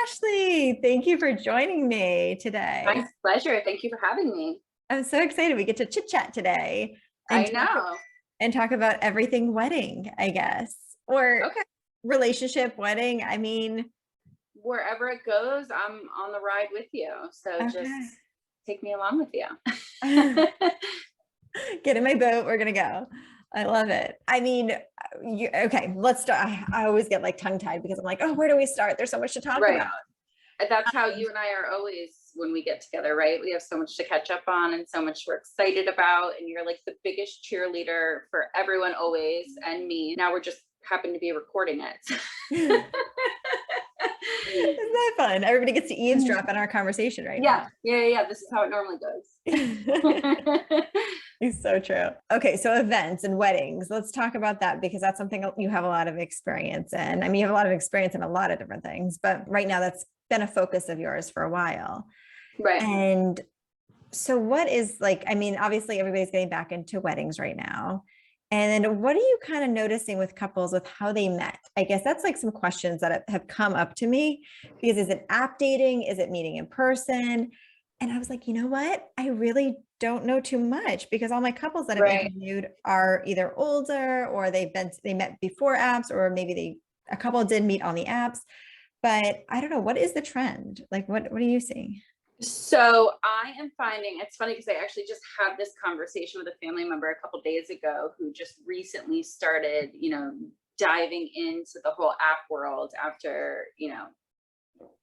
Ashley. Thank you for joining me today. My pleasure. Thank you for having me. I'm so excited we get to chit chat today and I know. talk about everything wedding, I guess, or Okay. relationship wedding. I mean, Wherever it goes, I'm on the ride with you. So just okay. take me along with you. Get in my boat. We're gonna go. I love it. I mean, okay, let's start. I always get like tongue tied because I'm like, oh, where do we start? There's so much to talk Right. about. And that's how Um, you and I are always when we get together, right? We have so much to catch up on and so much we're excited about. And you're like the biggest cheerleader for everyone always and me. Now we're just happen to be recording it. Isn't that fun? Everybody gets to eavesdrop on our conversation right Yeah. now. Yeah. This is how it normally goes. It's so true. Okay, so events and weddings. Let's talk about that because that's something you have a lot of experience in. I mean, you have a lot of experience in a lot of different things, but right now that's been a focus of yours for a while. Right. And so what is like, I mean, obviously everybody's getting back into weddings right now. And then what are you kind of noticing with couples with how they met? I guess that's like some questions that have come up to me because is it app dating? Is it meeting in person? And I was like, you know what? I really don't know too much because all my couples that I've Right. interviewed are either older or they met before apps, or maybe a couple did meet on the apps. But I don't know, what is the trend? Like what are you seeing? So I am finding it's funny because I actually just had this conversation with a family member a couple days ago who just recently started, diving into the whole app world after,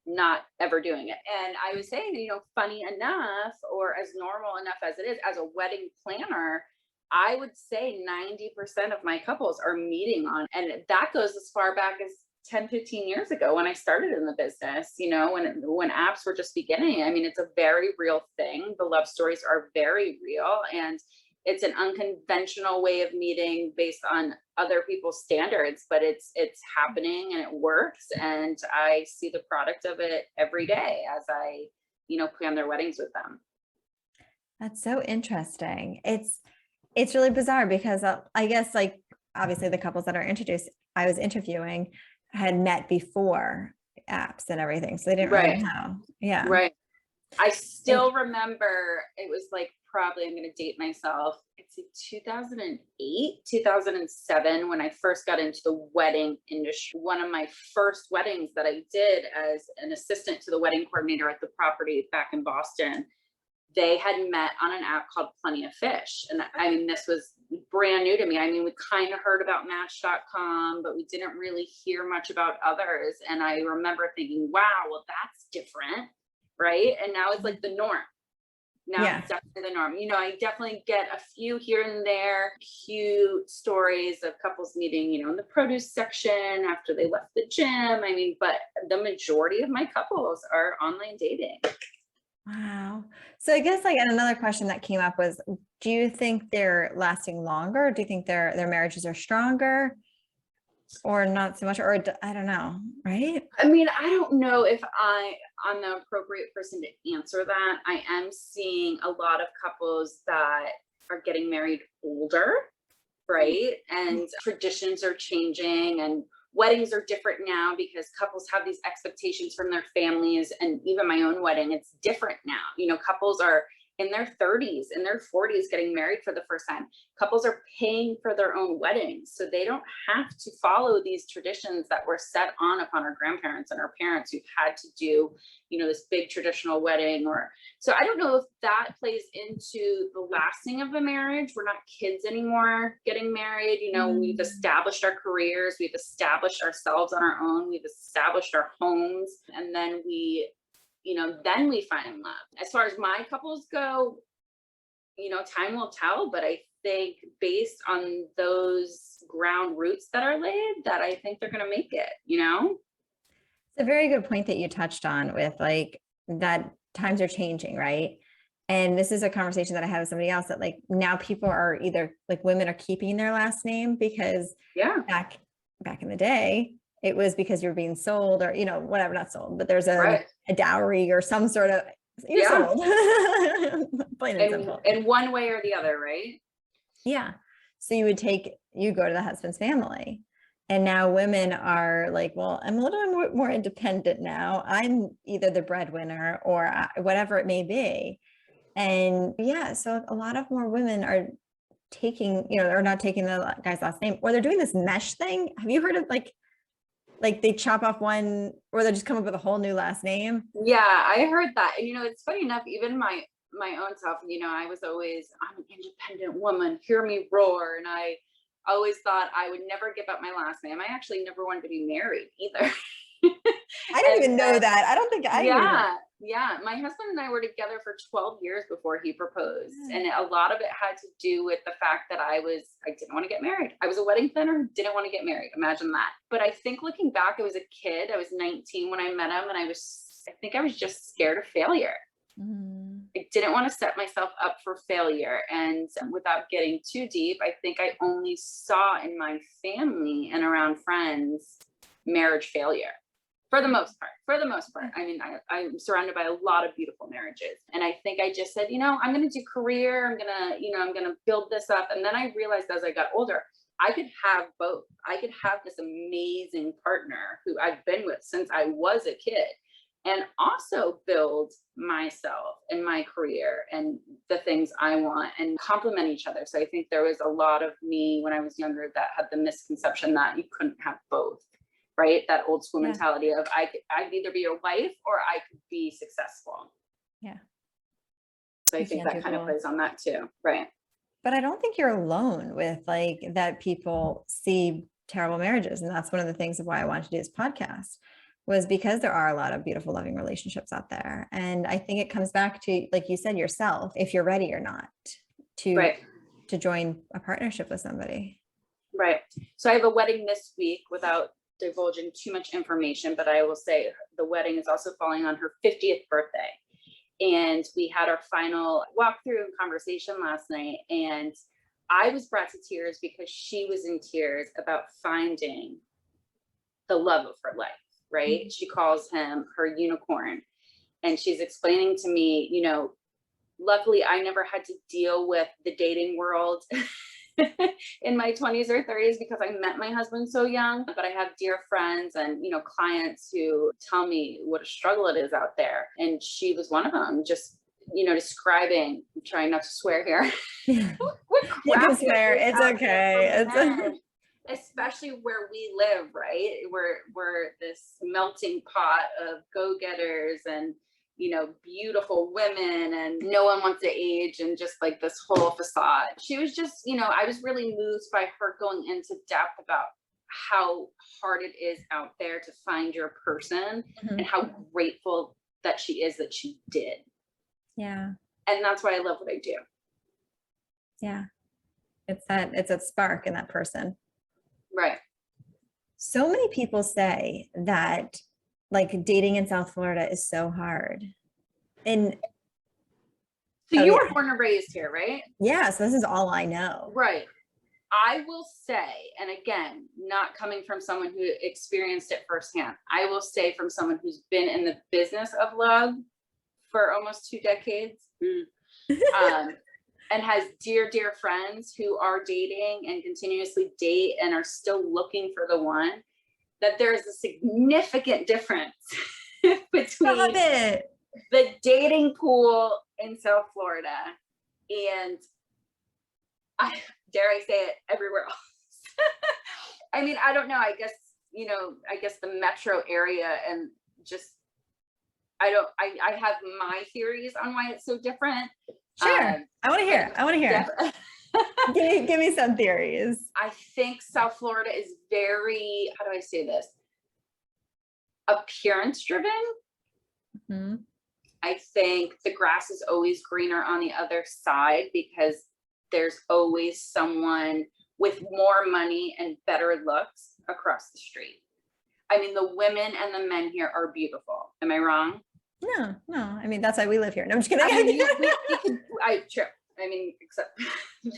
not ever doing it. And I was saying, funny enough, or as normal enough as it is, as a wedding planner, I would say 90% of my couples are meeting on, and that goes as far back as 10, 15 years ago when I started in the business, when apps were just beginning. I mean, it's a very real thing. The love stories are very real. And it's an unconventional way of meeting based on other people's standards, but it's happening and it works. And I see the product of it every day as I, plan their weddings with them. That's so interesting. It's really bizarre because I guess like obviously the couples that are introduced, I was interviewing had met before apps and everything. So they didn't really Right. know. Yeah. Right. I And still remember it was like probably I'm going to date myself. It's like 2008, 2007 when I first got into the wedding industry. One of my first weddings that I did as an assistant to the wedding coordinator at the property back in Boston, they had met on an app called Plenty of Fish. And I mean, this was brand new to me. I mean, we kind of heard about Match.com, but we didn't really hear much about others. And I remember thinking, wow, well, that's different. Right. And now it's like the norm. Now yeah. it's definitely the norm. I definitely get a few here and there, cute stories of couples meeting, in the produce section after they left the gym. I mean, but the majority of my couples are online dating. Wow. So I guess like and another question that came up was, do you think they're lasting longer? Do you think their marriages are stronger or not so much? Or I don't know, right? I mean, I don't know if I'm the appropriate person to answer that. I am seeing a lot of couples that are getting married older, right? And traditions are changing and weddings are different now because couples have these expectations from their families. And even my own wedding, it's different now. Couples are in their 30s, in their 40s getting married for the first time. Couples are paying for their own weddings. So they don't have to follow these traditions that were set on upon our grandparents and our parents who've had to do, this big traditional wedding. Or so I don't know if that plays into the lasting of the marriage. We're not kids anymore getting married. We've established our careers, we've established ourselves on our own, we've established our homes, and then then we find love. As far as my couples go, time will tell, but I think based on those ground roots that are laid, that I think they're going to make it, It's a very good point that you touched on with like that times are changing, right? And this is a conversation that I had with somebody else that like now people are either like women are keeping their last name because Yeah. back in the day, it was because you're being sold or, whatever, not sold, but there's Right. a dowry or some sort of, you're Yeah. sold. Plain and simple. In one way or the other, right? Yeah. So you go to the husband's family. And now women are like, well, I'm a little more independent now. I'm either the breadwinner or whatever it may be. And yeah, so a lot of more women are taking, are not taking the guy's last name, or they're doing this mesh thing. Have you heard of like they chop off one, or they just come up with a whole new last name? Yeah, I heard that. And it's funny enough, even my own self, I was always, I'm an independent woman, hear me roar. And I always thought I would never give up my last name. I actually never wanted to be married either. I didn't And even know that. I don't think I knew that. yeah. My husband and I were together for 12 years before he proposed. Yeah. And a lot of it had to do with the fact that I didn't want to get married. I was a wedding planner who didn't want to get married. Imagine that. But I think looking back, I was a kid. I was 19 when I met him, and I think I was just scared of failure. I didn't want to set myself up for failure. And without getting too deep, I think I only saw in my family and around friends marriage failure. For the most part. I mean, I'm surrounded by a lot of beautiful marriages. And I think I just said, I'm going to do career. I'm going to build this up. And then I realized as I got older, I could have both. I could have this amazing partner who I've been with since I was a kid, and also build myself and my career and the things I want, and complement each other. So I think there was a lot of me when I was younger that had the misconception that you couldn't have both. Right? That old school mentality of I'd either be your wife or I could be successful. Yeah. So I think that kind of plays on that too. Right. But I don't think you're alone with like that people see terrible marriages. And that's one of the things of why I wanted to do this podcast, was because there are a lot of beautiful, loving relationships out there. And I think it comes back to, like you said, yourself, if you're ready or not to join a partnership with somebody. Right. So I have a wedding this week, without divulging too much information, but I will say the wedding is also falling on her 50th birthday. And we had our final walkthrough and conversation last night. And I was brought to tears because she was in tears about finding the love of her life, right? Mm-hmm. She calls him her unicorn. And she's explaining to me, luckily I never had to deal with the dating world in my 20s or 30s because I met my husband so young. But I have dear friends and clients who tell me what a struggle it is out there, and she was one of them. Just describing, I'm trying not to swear here. You can swear, it's okay. Especially where we live, right? We're this melting pot of go-getters and beautiful women, and no one wants to age, and just like this whole facade. She was just, I was really moved by her going into depth about how hard it is out there to find your person, and how grateful that she is that she did. Yeah. And that's why I love what I do. Yeah. It's a spark in that person. Right. So many people say that like dating in South Florida is so hard. And so you were born and raised here, right? Yeah. So this is all I know. Right. I will say, and again, not coming from someone who experienced it firsthand, I will say from someone who's been in the business of love for almost 2 decades, and has dear, dear friends who are dating and continuously date and are still looking for the one, that there's a significant difference between the dating pool in South Florida and, dare I say it, everywhere else. I mean, I don't know. I guess the metro area, and just, I have my theories on why it's so different. Sure. I want to hear. Give me some theories. I think South Florida is very, how do I say this? Appearance driven. Mm-hmm. I think the grass is always greener on the other side because there's always someone with more money and better looks across the street. I mean, the women and the men here are beautiful. Am I wrong? No. I mean, that's why we live here. No, I'm just kidding. I mean, true. I mean, except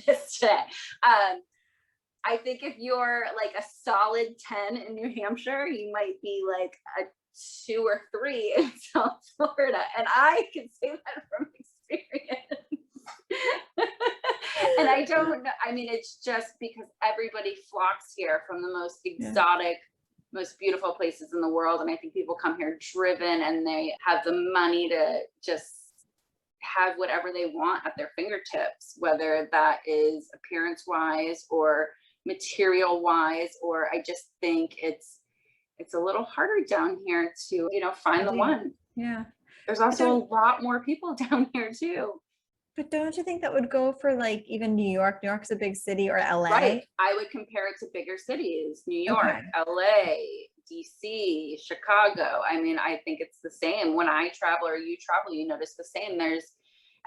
this today. I think if you're like a solid 10 in New Hampshire, you might be like a 2 or 3 in South Florida. And I can say that from experience. And I don't know, I mean, it's just because everybody flocks here from the most Yeah. exotic, most beautiful places in the world. And I think people come here driven and they have the money to just have whatever they want at their fingertips, whether that is appearance wise or material wise, or I just think it's a little harder down here to, find the one. Yeah. There's also a lot more people down here too. But don't you think that would go for like even New York? New York's a big city, or LA? Right. I would compare it to bigger cities, New York, LA, DC, Chicago. I mean, I think it's the same. When I travel or you travel, you notice the same.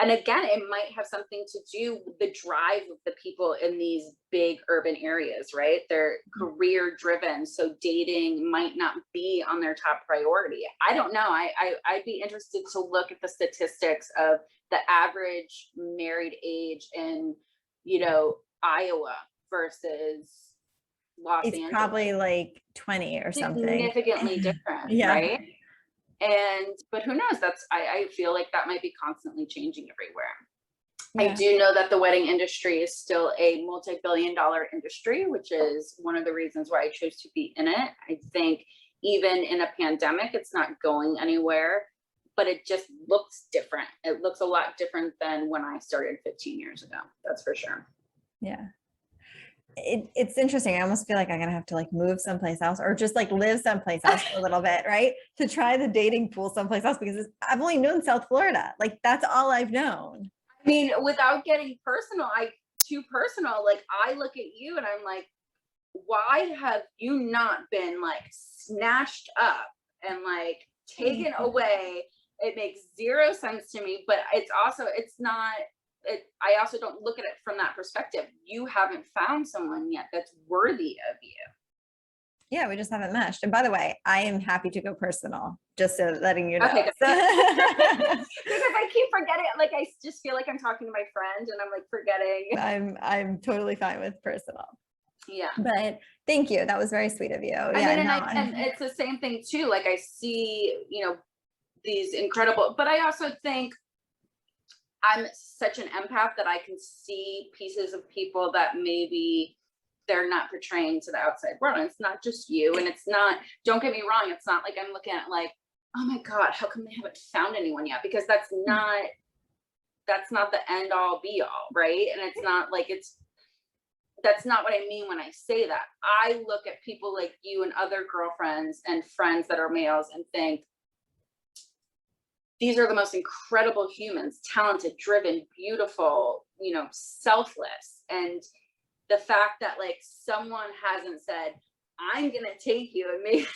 And again, it might have something to do with the drive of the people in these big urban areas, right? They're career driven. So dating might not be on their top priority. I don't know. I'd be interested to look at the statistics of the average married age in, Iowa versus Los It's Angeles. probably like 20 or something. Significantly different, right? But who knows? I feel like that might be constantly changing everywhere. Yeah. I do know that the wedding industry is still a multi-billion-dollar industry, which is one of the reasons why I chose to be in it. I think even in a pandemic, it's not going anywhere, but it just looks different. It looks a lot different than when I started 15 years ago. That's for sure. Yeah. It's interesting. I almost feel like I'm gonna have to like move someplace else, or just like live someplace else for a little bit, right? To try the dating pool someplace else, because I've only known South Florida. Like that's all I've known. I mean, without getting too personal, like I look at you and I'm like, why have you not been like snatched up and like taken away? It makes zero sense to me, but I also don't look at it from that perspective. You haven't found someone yet that's worthy of you. Yeah, we just haven't meshed. And by the way, I am happy to go personal, just so letting you know. Okay, because I keep forgetting, like I just feel like I'm talking to my friend and I'm like forgetting. I'm totally fine with personal. Yeah. But thank you. That was very sweet of you. I mean, and it's the same thing too. Like I see, these incredible, but I also think I'm such an empath that I can see pieces of people that maybe they're not portraying to the outside world. And it's not just you. And it's not, don't get me wrong, it's not like I'm looking at like, oh my God, how come they haven't found anyone yet? Because that's not the end all be all, right? And it's not like that's not what I mean when I say that. I look at people like you and other girlfriends and friends that are males and think, these are the most incredible humans, talented, driven, beautiful, selfless. And the fact that like someone hasn't said, I'm going to take you, and maybe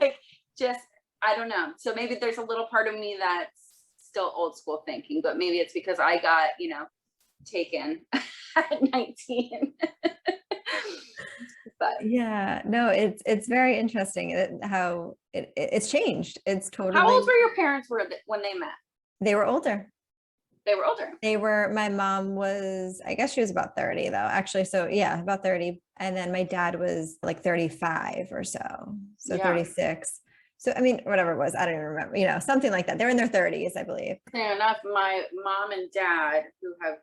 like, just, I don't know. So maybe there's a little part of me that's still old school thinking, but maybe it's because I got, taken at 19. But yeah, no, it's very interesting how it's changed. It's totally. How old were your parents when they met? They were older. My mom was, I guess she was about 30 though, actually. So yeah, about 30. And then my dad was like 35 or so. So yeah. 36. So, I mean, whatever it was, I don't even remember, something like that. They're in their 30s, I believe. Fair enough. My mom and dad, who have,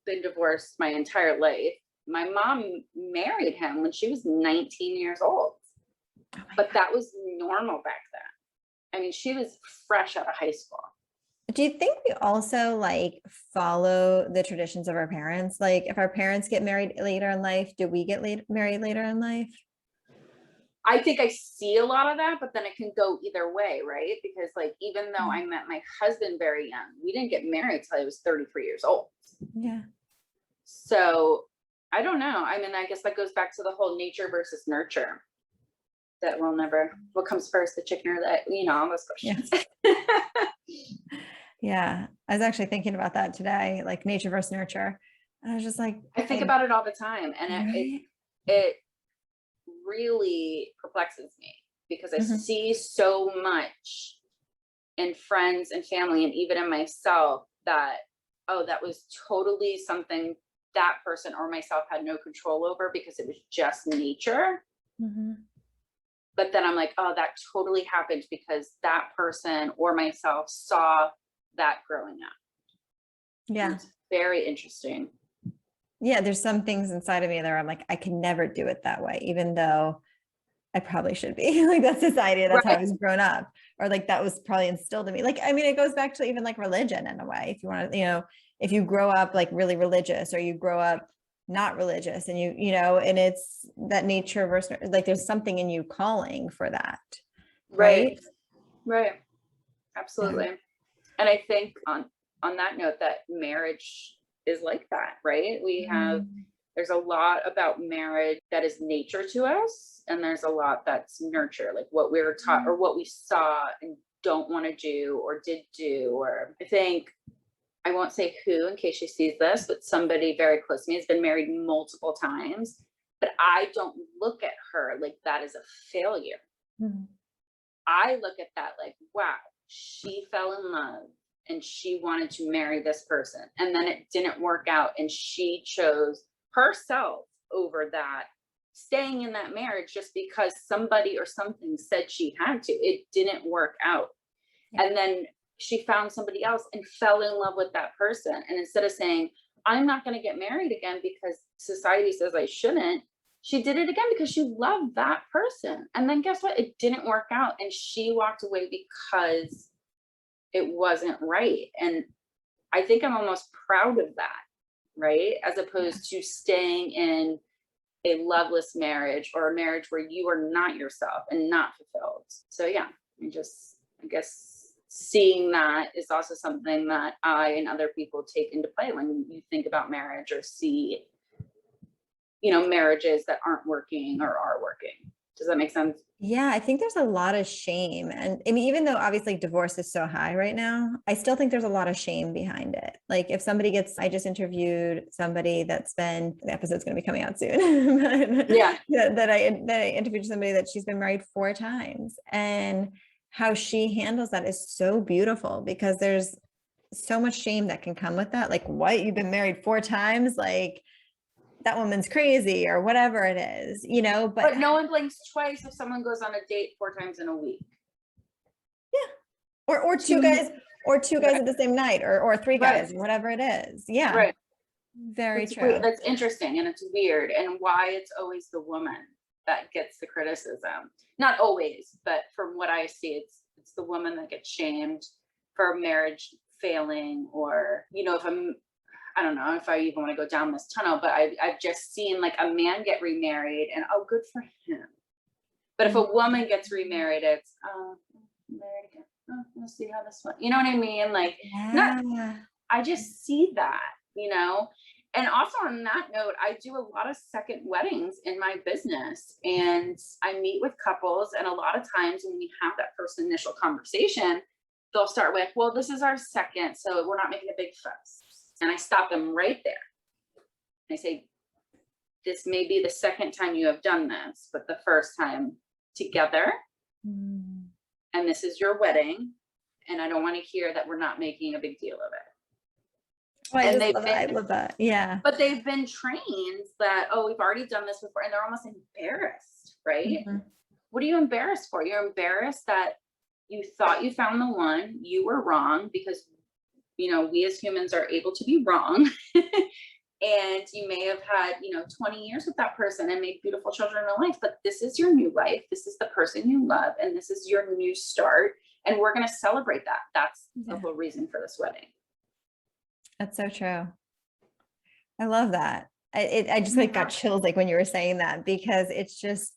been divorced my entire life, my mom married him when she was 19 years old. Oh but God. That was normal back then. I mean, she was fresh out of high school. Do you think we also like follow the traditions of our parents? Like if our parents get married later in life, do we get married later in life? I think I see a lot of that, but then it can go either way, right? Because like, even though I met my husband very young, we didn't get married till I was 33 years old. Yeah. So I don't know. I mean, I guess that goes back to the whole nature versus nurture. That we'll never, what comes first, the chicken or the, all those questions. Yeah. I was actually thinking about that today, like nature versus nurture. And I was just like, I think about it all the time. And it really perplexes me because I see so much in friends and family and even in myself that, that was totally something that person or myself had no control over because it was just nature. Mm-hmm. But then I'm like, that totally happened because that person or myself saw that growing up. Yeah. It's very interesting. Yeah, there's some things inside of me that I'm like, I can never do it that way, even though I probably should be. Like that's society, that's how I Right. was grown up, or like that was probably instilled in me. Like, I mean, it goes back to even like religion in a way. If you want to, if you grow up like really religious, or you grow up not religious, and and it's that nature versus like there's something in you calling for that, Right. right? Right. Yeah. Absolutely. And I think on that note, that marriage is like that, right? Mm. There's a lot about marriage that is nature to us, and there's a lot that's nurture, like what we were taught or what we saw and don't want to do or did do. Or I think, I won't say who in case she sees this, but somebody very close to me has been married multiple times. But I don't look at her like that is a failure. Mm. I look at that like, wow, she fell in love and she wanted to marry this person. And then it didn't work out. And she chose herself over that, staying in that marriage just because somebody or something said she had to. It didn't work out. Yeah. And then she found somebody else and fell in love with that person. And instead of saying, I'm not going to get married again because society says I shouldn't, she did it again because she loved that person. And then guess what? It didn't work out. And she walked away because it wasn't right. And I think I'm almost proud of that, right? As opposed to staying in a loveless marriage or a marriage where you are not yourself and not fulfilled. So yeah, I guess seeing that is also something that I and other people take into play when you think about marriage or see, marriages that aren't working or are working. Does that make sense? Yeah, I think there's a lot of shame. And I mean, even though obviously divorce is so high right now, I still think there's a lot of shame behind it. Like if I just interviewed somebody the episode's going to be coming out soon. Yeah. that I interviewed somebody that she's been married 4 times, and how she handles that is so beautiful, because there's so much shame that can come with that. Like, what, you've been married 4 times? Like, that woman's crazy, or whatever it is, But no one blinks twice if someone goes on a date 4 times in a week. yeah, or two guys, at the same night, or 3 guys, Right. whatever it is. Yeah. Right. Very true. That's interesting, and it's weird, and why it's always the woman that gets the criticism. Not always, but from what I see, it's the woman that gets shamed for marriage failing, or if I don't know if I even want to go down this tunnel, but I've just seen like a man get remarried and oh, good for him. But if a woman gets remarried, it's married again. Oh, we'll see how this one. You know what I mean? Like, not. Yeah. I just see that, And also on that note, I do a lot of second weddings in my business, and I meet with couples. And a lot of times when we have that first initial conversation, they'll start with, well, this is our second, so we're not making a big fuss. And I stop them right there. I say, this may be the second time you have done this, but the first time together. Mm. And this is your wedding. And I don't want to hear that we're not making a big deal of it. Oh, I love that. Yeah. But they've been trained that, oh, we've already done this before. And they're almost embarrassed, right? Mm-hmm. What are you embarrassed for? You're embarrassed that you thought you found the one, you were wrong, because we as humans are able to be wrong. And you may have had, 20 years with that person and made beautiful children in life, but this is your new life. This is the person you love, and this is your new start. And we're going to celebrate that. That's the whole reason for this wedding. That's so true. I love that. I just like got chills like when you were saying that, because it's just,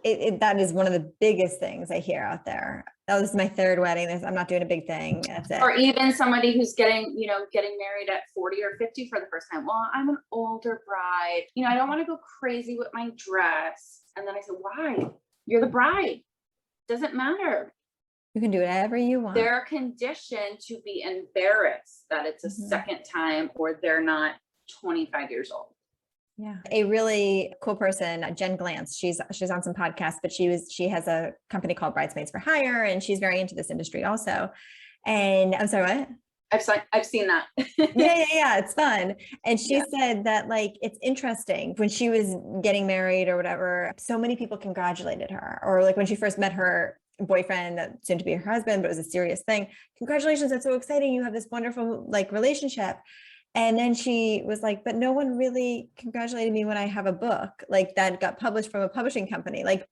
that is one of the biggest things I hear out there. Oh, this is my 3rd wedding. I'm not doing a big thing. That's it. Or even somebody who's getting married at 40 or 50 for the first time. Well, I'm an older bride. I don't want to go crazy with my dress. And then I said, why? You're the bride. Doesn't matter. You can do whatever you want. They're conditioned to be embarrassed that it's a second time, or they're not 25 years old. Yeah. A really cool person, Jen Glantz, she's on some podcasts, but she has a company called Bridesmaids for Hire, and she's very into this industry also. And I'm sorry, what? I've seen that. Yeah. It's fun. And she said that, like, it's interesting when she was getting married or whatever, so many people congratulated her, or like when she first met her boyfriend that soon to be her husband, but it was a serious thing. Congratulations. That's so exciting. You have this wonderful like relationship. And then she was like, but no one really congratulated me when I have a book like that got published from a publishing company. Like,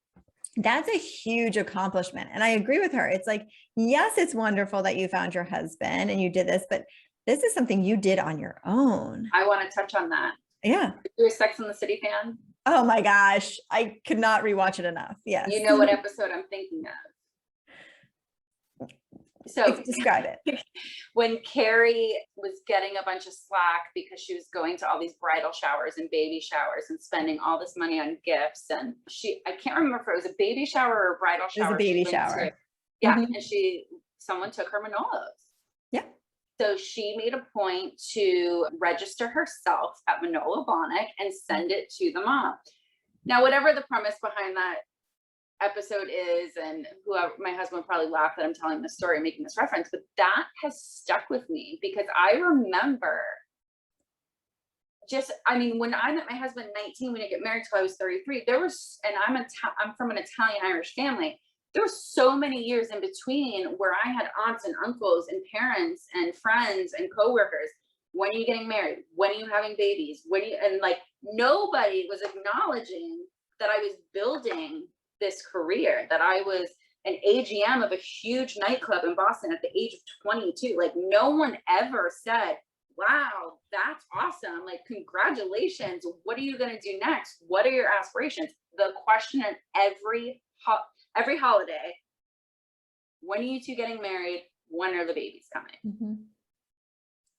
that's a huge accomplishment. And I agree with her. It's like, yes, it's wonderful that you found your husband and you did this, but this is something you did on your own. I want to touch on that. Yeah. You're a Sex and the City fan? Oh my gosh. I could not rewatch it enough. Yes. You know what episode I'm thinking of. So describe it. When Carrie was getting a bunch of slack because she was going to all these bridal showers and baby showers and spending all this money on gifts, and I can't remember if it was a baby shower or a bridal shower. It was a baby shower. Yeah. Mm-hmm. And someone took her Manolos. Yeah. So she made a point to register herself at Manolo Blahnik and send it to the mom. Now, whatever the premise behind that episode is, and whoever, my husband would probably laugh that I'm telling this story, making this reference, but that has stuck with me because I remember when I met my husband at 19, we didn't get married till I was 33. There was, and I'm from an Italian-Irish family. There were so many years in between where I had aunts and uncles and parents and friends and coworkers. When are you getting married? When are you having babies? And like nobody was acknowledging that I was building this career, that I was an AGM of a huge nightclub in Boston at the age of 22. Like no one ever said, wow, that's awesome. Like, congratulations. What are you going to do next? What are your aspirations? The question in every holiday, when are you two getting married? When are the babies coming? Mm-hmm.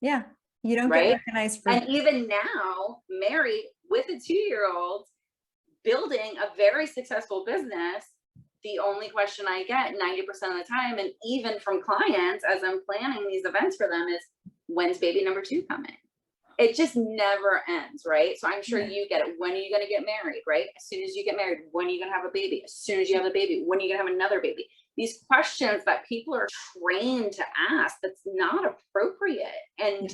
Yeah. You don't get recognized for. And even now, married with a 2-year-old, building a very successful business, the only question I get 90% of the time, and even from clients as I'm planning these events for them, is when's baby number 2 coming? It just never ends, right? So I'm sure you get it. When are you going to get married, right? As soon as you get married, when are you going to have a baby? As soon as you have a baby, when are you going to have another baby? These questions that people are trained to ask, that's not appropriate. And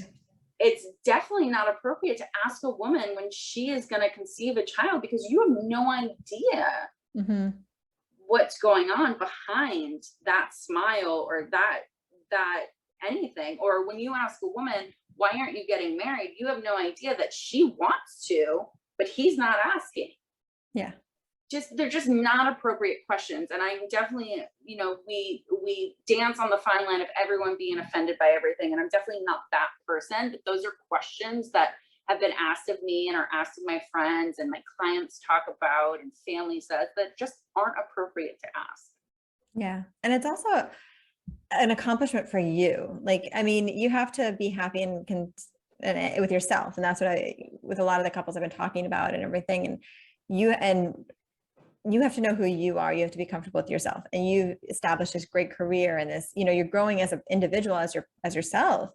it's definitely not appropriate to ask a woman when she is going to conceive a child, because you have no idea what's going on behind that smile or that anything. Or when you ask a woman, why aren't you getting married? You have no idea that she wants to, but he's not asking. Yeah. They're just not appropriate questions. And I'm definitely, we dance on the fine line of everyone being offended by everything. And I'm definitely not that person, but those are questions that have been asked of me and are asked of my friends and my clients talk about and family says that just aren't appropriate to ask. Yeah. And it's also an accomplishment for you. Like, I mean, you have to be happy and with yourself. And that's what with a lot of the couples I've been talking about and everything. And you have to know who you are. You have to be comfortable with yourself, and you established this great career and this, you're growing as an individual, as yourself.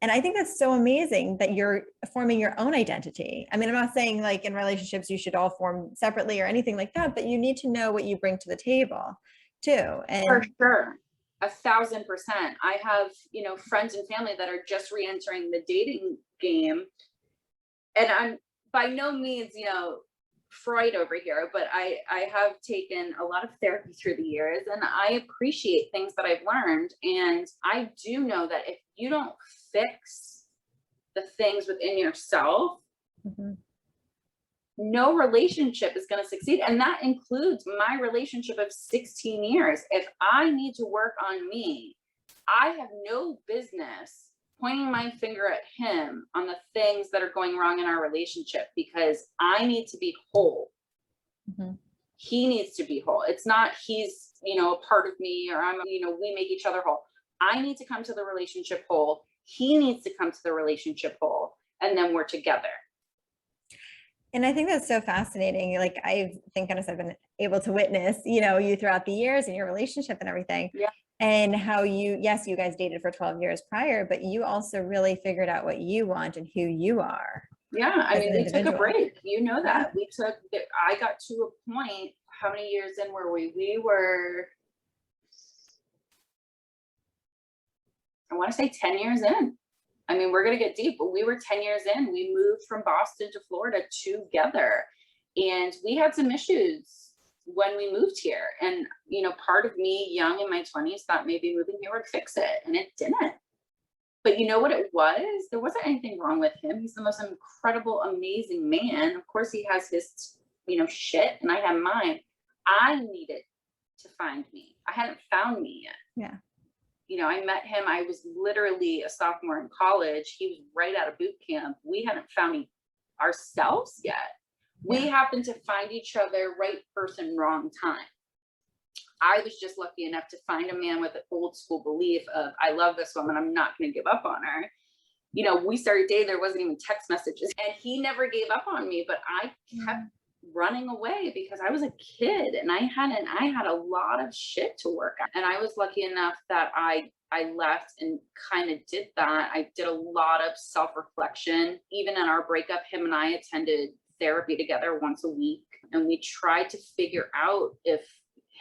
And I think that's so amazing that you're forming your own identity. I mean, I'm not saying like in relationships, you should all form separately or anything like that, but you need to know what you bring to the table too. And for sure. 1,000%. I have, friends and family that are just re-entering the dating game. And I'm by no means, Freud over here, but I have taken a lot of therapy through the years, and I appreciate things that I've learned. And I do know that if you don't fix the things within yourself, no relationship is going to succeed. And that includes my relationship of 16 years. If I need to work on me, I have no business pointing my finger at him on the things that are going wrong in our relationship, because I need to be whole. He needs to be whole. It's not he's, a part of me, or I'm, we make each other whole. I need to come to the relationship whole. He needs to come to the relationship whole, and then we're together. And I think that's so fascinating. Like, thank goodness I've been able to witness, you throughout the years and your relationship and everything. Yeah. And how you guys dated for 12 years prior, but you also really figured out what you want and who you are. Yeah. I mean, we took a break, that. I got to a point, how many years in were we? We were, I want to say 10 years in. I mean, we're going to get deep, but we were 10 years in. We moved from Boston to Florida together, and we had some issues when we moved here. And, part of me, young in my 20s, thought maybe moving here would fix it, and it didn't. But you know what it was? There wasn't anything wrong with him. He's the most incredible, amazing man. Of course, he has his, shit, and I have mine. I needed to find me. I hadn't found me yet. Yeah. I met him. I was literally a sophomore in college. He was right out of boot camp. We hadn't found ourselves yet. We happened to find each other, right person, wrong time. I was just lucky enough to find a man with an old school belief of, I love this woman, I'm not going to give up on her. We started dating, there wasn't even text messages, and he never gave up on me, but I kept running away because I was a kid and I had a lot of shit to work on. And I was lucky enough that I left and kind of did that. I did a lot of self-reflection. Even in our breakup, him and I attended therapy together once a week, and we tried to figure out if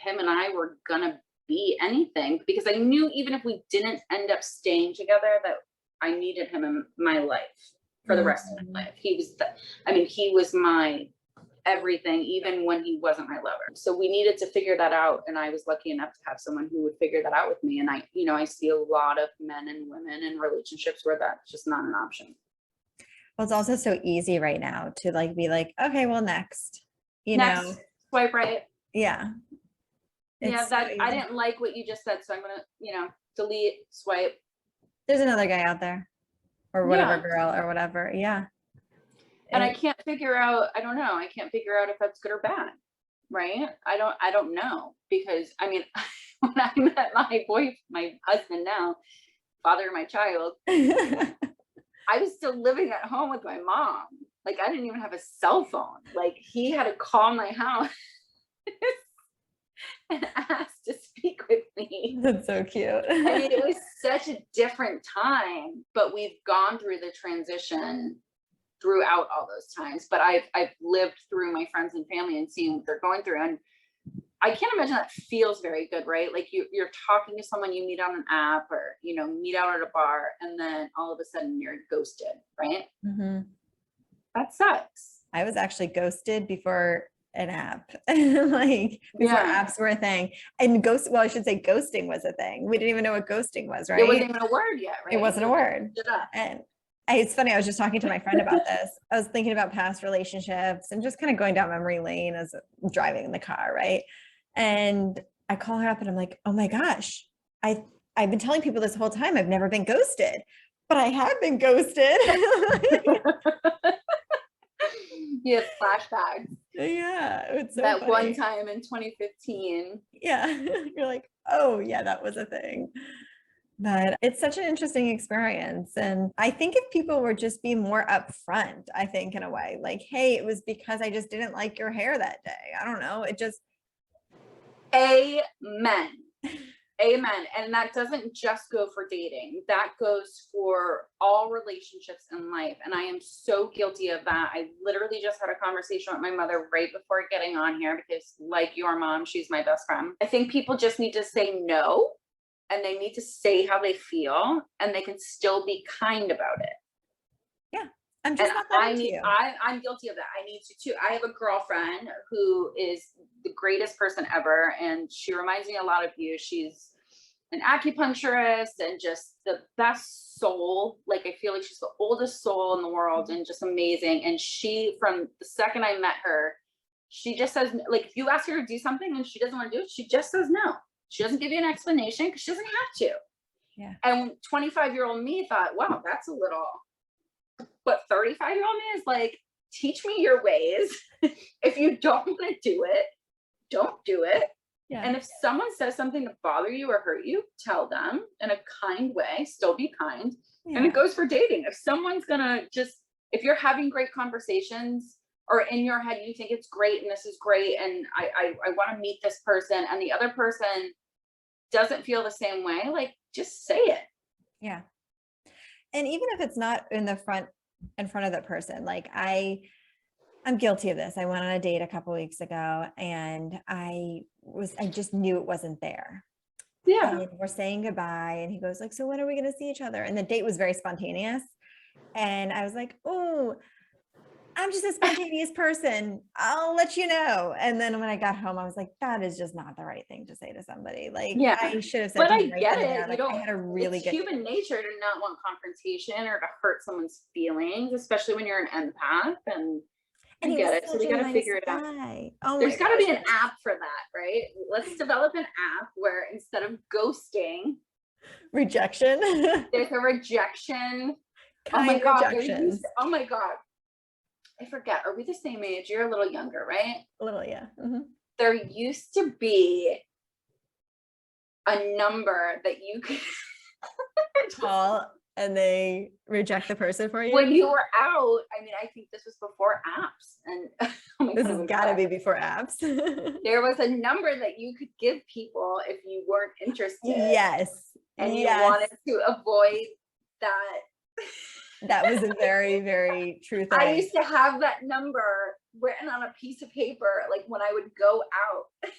him and I were gonna be anything, because I knew even if we didn't end up staying together, that I needed him in my life for the rest of my life. He was my everything, even when he wasn't my lover. So we needed to figure that out. And I was lucky enough to have someone who would figure that out with me. And I see a lot of men and women in relationships where that's just not an option. Well, it's also so easy right now to be like, okay, well, next, Next, swipe right. Yeah. Yeah, I didn't like what you just said, so I'm gonna, delete, swipe. There's another guy out there, or whatever, girl, or whatever. Yeah. And I can't figure out, I don't know. I can't figure out if that's good or bad, right? I don't know, because when I met my husband now, father of my child, I was still living at home with my mom. Like, I didn't even have a cell phone. Like, he had to call my house and ask to speak with me. That's so cute. It was such a different time, but we've gone through the transition throughout all those times. But I've lived through my friends and family and seen what they're going through. And I can't imagine that feels very good, right? Like you're talking to someone you meet on an app, or, meet out at a bar, and then all of a sudden you're ghosted, right? Mm-hmm. That sucks. I was actually ghosted before an app, before apps were a thing. And I should say ghosting was a thing. We didn't even know what ghosting was, right? It wasn't even a word yet, right? It wasn't a word. And it's funny, I was just talking to my friend about this. I was thinking about past relationships and just kind of going down memory lane as I'm driving in the car, right? And I call her up and I'm like, oh my gosh, I've been telling people this whole time I've never been ghosted, but I have been ghosted. You have flashbacks. Yeah. It's so that funny. One time in 2015. Yeah. You're like, oh yeah, that was a thing. But it's such an interesting experience. And I think if people were just be more upfront, I think in a way, like, hey, it was because I just didn't like your hair that day. I don't know. It just. Amen. Amen. And that doesn't just go for dating. That goes for all relationships in life. And I am so guilty of that. I literally just had a conversation with my mother right before getting on here, because like your mom, she's my best friend. I think people just need to say no, and they need to say how they feel, and they can still be kind about it. Yeah. I'm just not that into you. I'm guilty of that. I need to too. I have a girlfriend who is the greatest person ever, and she reminds me a lot of you. She's an acupuncturist and just the best soul. Like, I feel like she's the oldest soul in the world and just amazing. And she, from the second I met her, she just says, like, if you ask her to do something and she doesn't want to do it, she just says no. She doesn't give you an explanation because she doesn't have to. Yeah. And 25-year-old me thought, wow, that's a little. But 35-year-old me is like, teach me your ways. If you don't want to do it, don't do it. Yeah. And if someone says something to bother you or hurt you, tell them in a kind way, still be kind. Yeah. And it goes for dating. If someone's gonna if you're having great conversations, or in your head you think it's great and this is great and I want to meet this person, and the other person doesn't feel the same way, like, just say it. Yeah. And even if it's not in front of that person, like I'm guilty of this. I went on a date a couple of weeks ago and I just knew it wasn't there. Yeah. And we're saying goodbye and he goes like, so when are we going to see each other? And the date was very spontaneous. And I was like, oh, I'm just a spontaneous person. I'll let you know. And then when I got home, I was like, that is just not the right thing to say to somebody. Like Yeah. I should have said But to I him right get then and there, it. You like I don't, had a really it's good human nature to not want confrontation or to hurt someone's feelings, especially when you're an empath. And I and he get was it. So such we a got to nice figure it out. guy. Oh my There's got to be gosh. an app for that, right? Let's develop an app where instead of ghosting, Rejection. there's a rejection. Oh my Kind God. rejections. Oh my God. I forget. Are we the same age? You're a little younger, right? A little, yeah. There used to be a number that you could Call and they reject the person for when you. you were out. I mean, I think this was before apps, and oh my This God, has got to be before apps. there was a number that you could give people if you weren't interested. Yes. And you yes. wanted to avoid that. That was a very, very true thing. I used to have that number written on a piece of paper, like when I would go out.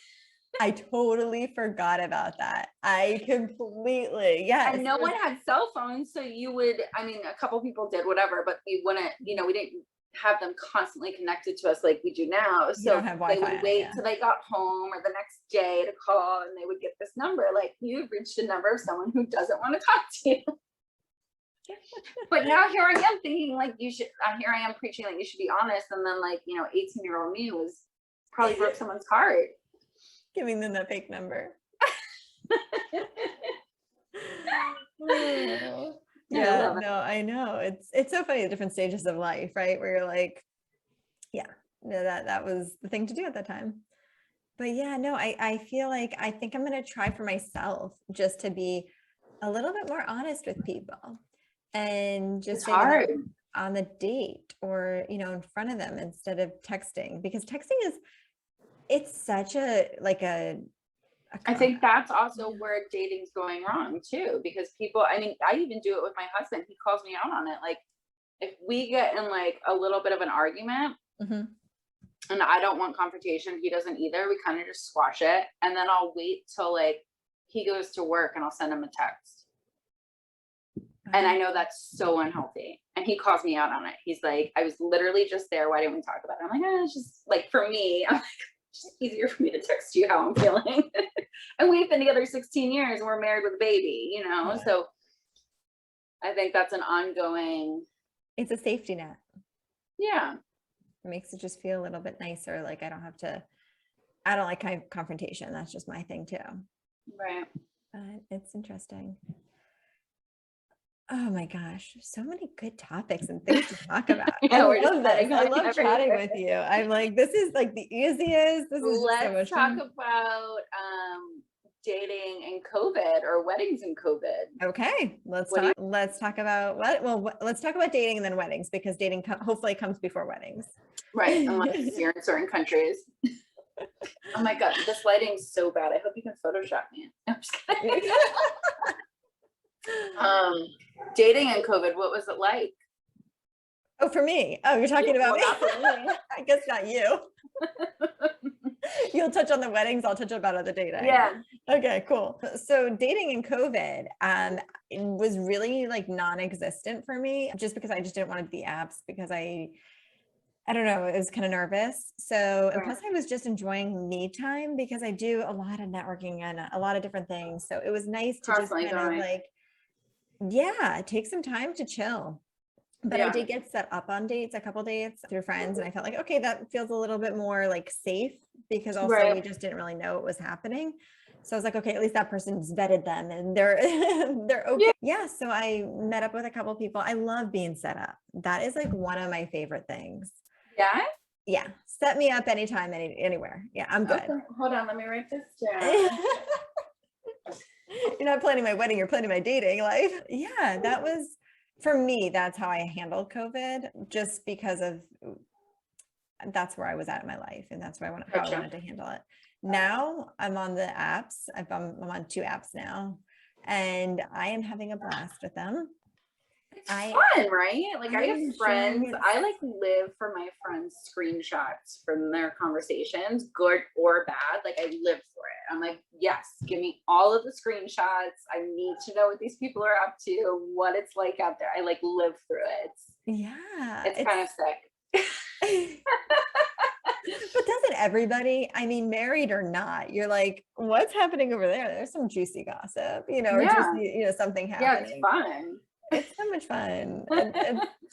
I totally forgot about that. I completely, yes. And no one had cell phones. So you would, I mean, a couple people did whatever, but you wouldn't, we didn't have them constantly connected to us like we do now. So don't have they Wi-Fi, would wait yeah. till they got home or the next day to call, and they would get this number. Like, you've reached a number of someone who doesn't want to talk to you. But now here I am thinking like you should, here I am preaching like you should be honest. And then 18-year-old me was probably broke someone's heart. Giving them that fake number. Yeah, no, I know. It's so funny, the different stages of life, right? Where you're like, yeah, no, that was the thing to do at that time. But yeah, no, I feel like I think I'm going to try for myself just to be a little bit more honest with people and just say that on the date or, in front of them instead of texting, because texting it's such I think that's also where dating's going wrong too, because people, I mean, I even do it with my husband. He calls me out on it. Like if we get in like a little bit of an argument and I don't want confrontation, he doesn't either, we kind of just squash it. And then I'll wait till like he goes to work and I'll send him a text. And I know that's so unhealthy. And he calls me out on it. He's like, I was literally just there. Why didn't we talk about it? I'm like, it's just like, for me, I'm like, it's just easier for me to text you how I'm feeling. And we've been together 16 years and we're married with a baby, Yeah. So I think that's an ongoing. It's a safety net. Yeah. It makes it just feel a little bit nicer. Like I don't like confrontation. That's just my thing too. Right. But it's interesting. Oh my gosh, so many good topics and things to talk about. I love this. I love chatting with you. I'm like, this is like the easiest. This is just so much fun. Let's talk about dating and COVID, or weddings and COVID. Okay, let's talk about what? Well, let's talk about dating and then weddings, because dating hopefully comes before weddings. Right, unless you're in certain countries. Oh my God, this lighting's so bad. I hope you can Photoshop me. I'm just kidding. Dating and COVID, what was it like? Oh, for me. Oh, you're talking about me. Not for me. I guess not you. You'll touch on the weddings. I'll touch about other dating. Yeah. Okay, cool. So dating in COVID it was really like non-existent for me, just because I just didn't want to do the apps, because I don't know, I was kind of nervous. So, and plus I was just enjoying me time, because I do a lot of networking and a lot of different things. So it was nice to just kind of like, take some time to chill. But I did get set up on dates, a couple dates through friends. And I felt like, okay, that feels a little bit more like safe, because also we just didn't really know what was happening. So I was like, okay, at least that person's vetted them and they're okay. Yeah. So I met up with a couple people. I love being set up. That is like one of my favorite things. Yeah. Yeah. Set me up anytime, anywhere. Yeah, I'm good. Okay. Hold on. Let me write this down. You're not planning my wedding, you're planning my dating life. Yeah, that was, for me, that's how I handled COVID, just because of that's where I was at in my life, and that's where how I wanted to handle it. Now I'm on the apps. I'm on 2 apps now, and I am having a blast with them. It's fun, right? Like I have friends. I like live for my friends' screenshots from their conversations, good or bad. Like I live for it. I'm like, yes, give me all of the screenshots. I need to know what these people are up to, what it's like out there. I like live through it. It's kind of sick. But doesn't everybody, I mean, married or not, you're like, what's happening over there? There's some juicy gossip, or Yeah. juicy, something Yeah, it's happening. fun. It's so much fun. And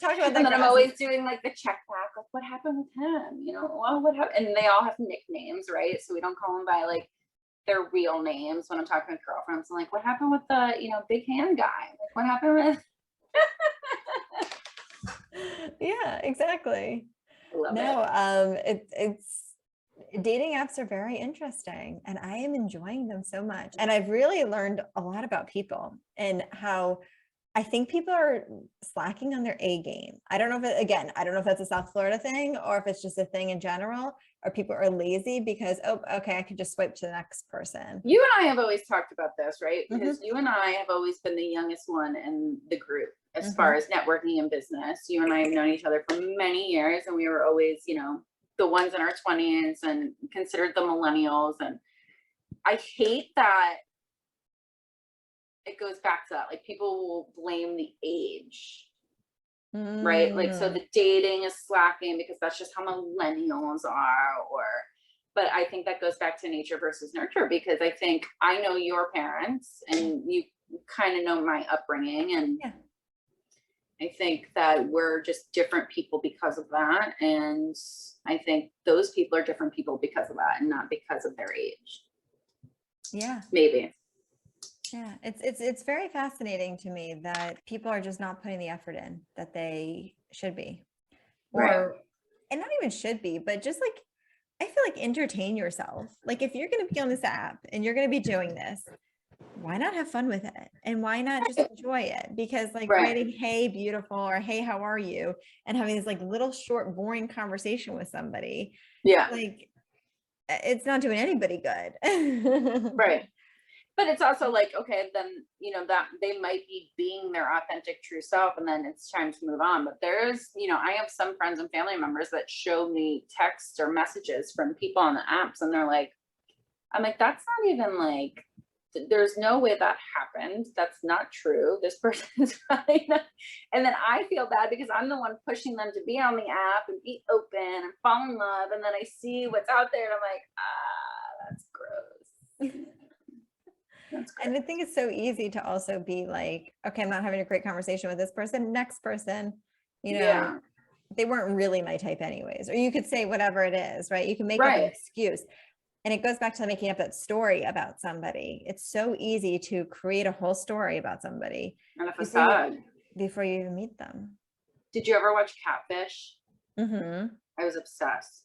talk about that And then I'm grass. always doing like the check back, like what happened with him? Well, what happened? And they all have nicknames, right? So we don't call them by like their real names when I'm talking with girlfriends. I'm like, what happened with the, big hand guy? Like what happened with Yeah, exactly. I love it. No, it's dating apps are very interesting and I am enjoying them so much. And I've really learned a lot about people and how I think people are slacking on their A game. I don't know I don't know if that's a South Florida thing or if it's just a thing in general, or people are lazy because, oh, okay, I could just swipe to the next person. You and I have always talked about this, right? Because Mhm. you and I have always been the youngest one in the group as Mhm. far as networking and business. You and I have known each other for many years, and we were always, the ones in our 20s and considered the millennials. And I hate that it goes back to that. Like people will blame the age, right? Like, so Mm. the dating is slacking because that's just how millennials are, but I think that goes back to nature versus nurture, because I think I know your parents and you kind of know my upbringing. And Yeah. I think that we're just different people because of that. And I think those people are different people because of that and not because of their age. Yeah. Maybe. Yeah. It's very fascinating to me that people are just not putting the effort in that they should be. Right. And not even should be, but just like, I feel like entertain yourself. Like if you're going to be on this app and you're going to be doing this, why not have fun with it? And why not just enjoy it? Because like Right. writing, hey, beautiful, or hey, how are you? And having this like little short, boring conversation with somebody, Yeah. like it's not doing anybody good. Right. But it's also like, okay, then, that they might be being their authentic true self and then it's time to move on. But there's, I have some friends and family members that show me texts or messages from people on the apps and they're like, I'm like, that's not even like, there's no way that happened. That's not true. This person's probably not. And then I feel bad because I'm the one pushing them to be on the app and be open and fall in love. And then I see what's out there and I'm like, that's gross. And I think it's so easy to also be like, okay, I'm not having a great conversation with this person. Next person, Yeah. they weren't really my type anyways. Or you could say whatever it is, right? You can make up an Right. excuse. And it goes back to making up that story about somebody. It's so easy to create a whole story about somebody And a before you, facade. before you even meet them. Did you ever watch Catfish? Mm-hmm. I was obsessed.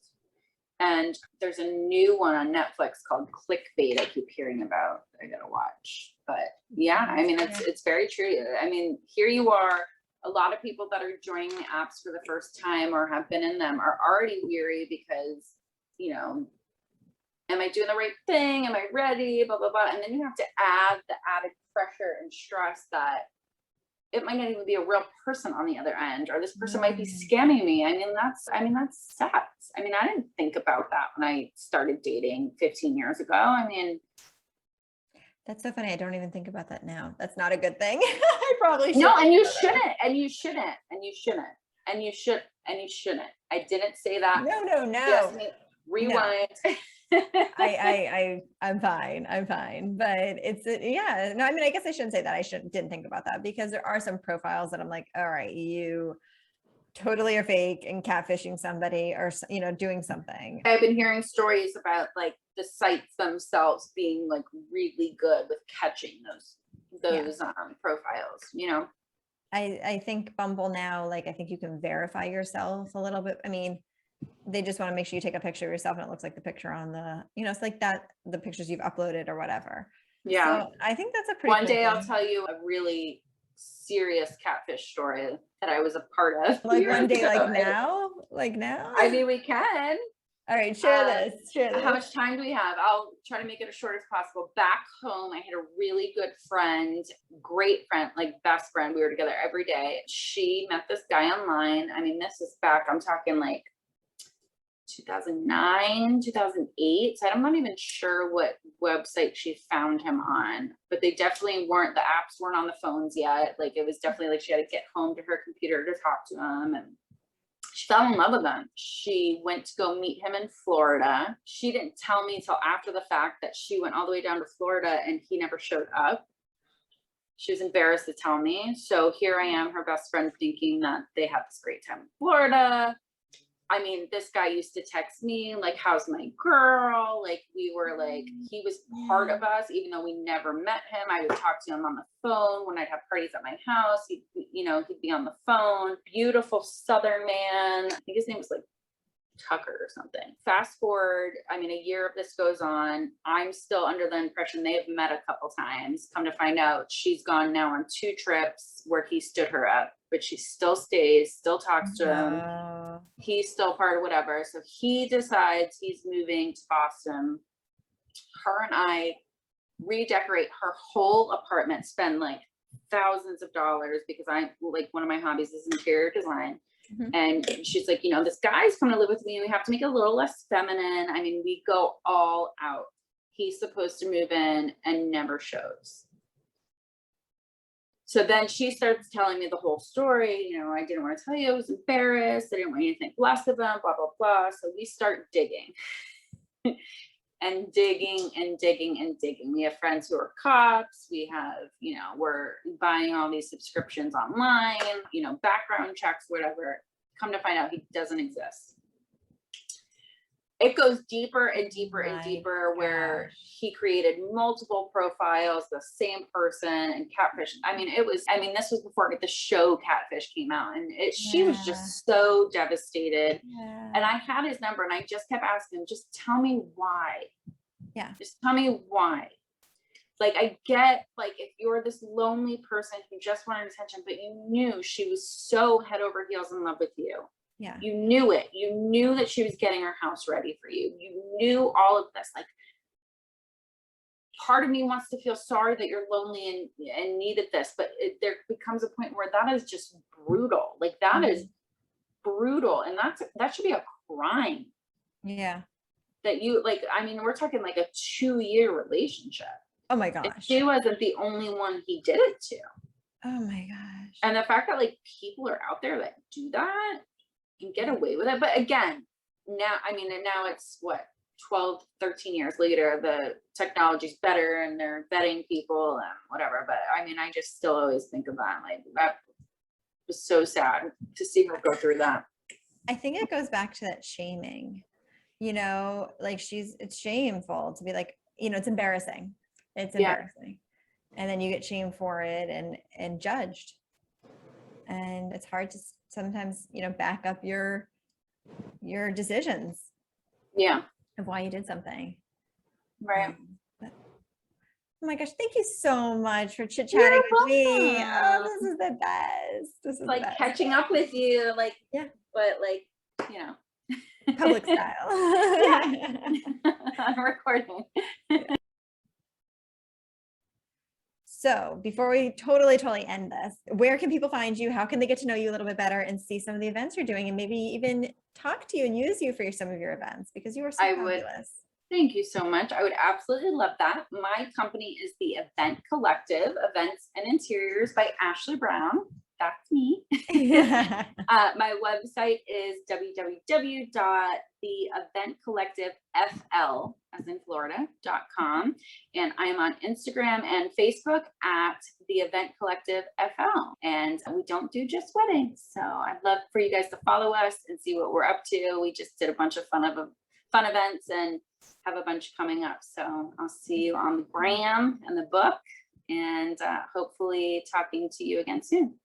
And there's a new one on Netflix called Clickbait I keep hearing about. I gotta watch. But yeah, I mean it's very true. I mean, here you are, a lot of people that are joining the apps for the first time or have been in them are already weary because, am I doing the right thing? Am I ready? Blah, blah, blah. And then you have to add the added pressure and stress that it might not even be a real person on the other end, or this person might be scamming me. I mean, that's sucks. I mean, I didn't think about that when I started dating 15 years ago. I mean, That's so funny. I don't even think about that now. That's not a good thing. I probably should. no, and you shouldn't, and you shouldn't, and you shouldn't, and you should, and you shouldn't. I didn't say that. No. Just rewind. I'm fine. I'm fine. But yeah, no, I mean, I guess I shouldn't say that. Didn't think about that because there are some profiles that I'm like, all right, you totally are fake and catfishing somebody or, doing something. I've been hearing stories about like the sites themselves being like really good with catching those profiles. I think Bumble now, like, I think you can verify yourself a little bit. I mean, they just want to make sure you take a picture of yourself and it looks like the picture on it's like that, the pictures you've uploaded or whatever. Yeah. So I think that's a pretty One cool day thing. I'll tell you a really serious catfish story that I was a part of. Like one day, like now? I mean, we can. All right, share this. How much time do we have? I'll try to make it as short as possible. Back home, I had a really good friend, great friend, like best friend. We were together every day. She met this guy online. I mean, this is back, I'm talking like 2009, 2008. So I'm not even sure what website she found him on, but they definitely weren't, the apps weren't on the phones yet. Like it was definitely like she had to get home to her computer to talk to him. And she fell in love with him. She went to go meet him in Florida. She didn't tell me till after the fact that she went all the way down to Florida and he never showed up. She was embarrassed to tell me. So here I am, her best friend, thinking that they had this great time in Florida. I mean, this guy used to text me like, how's my girl? Like, we were like, he was part of us, even though we never met him. I would talk to him on the phone when I'd have parties at my house. He'd be on the phone. Beautiful Southern man. I think his name was like Tucker or something. Fast forward, I mean, a year of this goes on. I'm still under the impression they have met a couple times. Come to find out, she's gone now on 2 trips where he stood her up, but she still stays, still talks to him. He's still part of whatever. So he decides he's moving to Boston. Her and I redecorate her whole apartment, spend like thousands of dollars, because I like, one of my hobbies is interior design. And she's like, you know, this guy's coming to live with me and we have to make it a little less feminine. I mean, we go all out. He's supposed to move in and never shows. So then she starts telling me the whole story. You know, I didn't want to tell you, I was embarrassed. I didn't want you to think less of him, blah, blah, blah. So we start digging and digging and digging and digging. We have friends who are cops. We have, you know, we're buying all these subscriptions online, you know, background checks, whatever. Come to find out he doesn't exist. It goes deeper and deeper and deeper, where he created multiple profiles, the same person, and Catfish. I mean, this was before the show Catfish came out, and she was just so devastated. And I had his number and I just kept asking him, just tell me why. Just tell me why. Like, I get, like, if you're this lonely person who just wanted attention, but you knew she was so head over heels in love with you. You knew it. You knew that she was getting her house ready for you. You knew all of this. Like, part of me wants to feel sorry that you're lonely and needed this, but there becomes a point where that is just brutal. Like, that is brutal. And that should be a crime. That you, like, I mean, we're talking like a 2-year relationship. Oh my gosh. If she wasn't the only one he did it to. Oh my gosh. And the fact that like people are out there that do that and get away with it. But again, now, I mean, and now it's what, 12, 13 years later, the technology's better and they're vetting people and whatever. But I mean, I just still always think of that. Like, that was so sad to see her go through that. I think it goes back to that shaming, you know, like it's shameful to be like, you know, it's embarrassing. It's embarrassing. And then you get shamed for it and judged. And it's hard to sometimes, you know, back up your decisions. Of why you did something. Right. But, oh my gosh, thank you so much for chit-chatting with me. Oh, this is the best. This is like catching up with you, like, but like, you know, public style. I'm recording. So before we totally end this, where can people find you? How can they get to know you a little bit better and see some of the events you're doing, and maybe even talk to you and use you for some of your events, because you are so fabulous. Thank you so much. I would absolutely love that. My company is the Event Collective, Events and Interiors by Ashley Brown. That's me. My website is www.theeventcollectivefl, as in Florida.com. And I'm on Instagram and Facebook at the Event Collective FL. And we don't do just weddings. So I'd love for you guys to follow us and see what we're up to. We just did a bunch of fun events and have a bunch coming up. So I'll see you on the gram and the book, and hopefully talking to you again soon.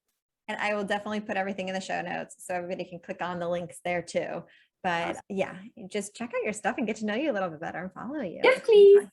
And I will definitely put everything in the show notes so everybody can click on the links there too. But yeah, just check out your stuff and get to know you a little bit better and follow you. Yes, please.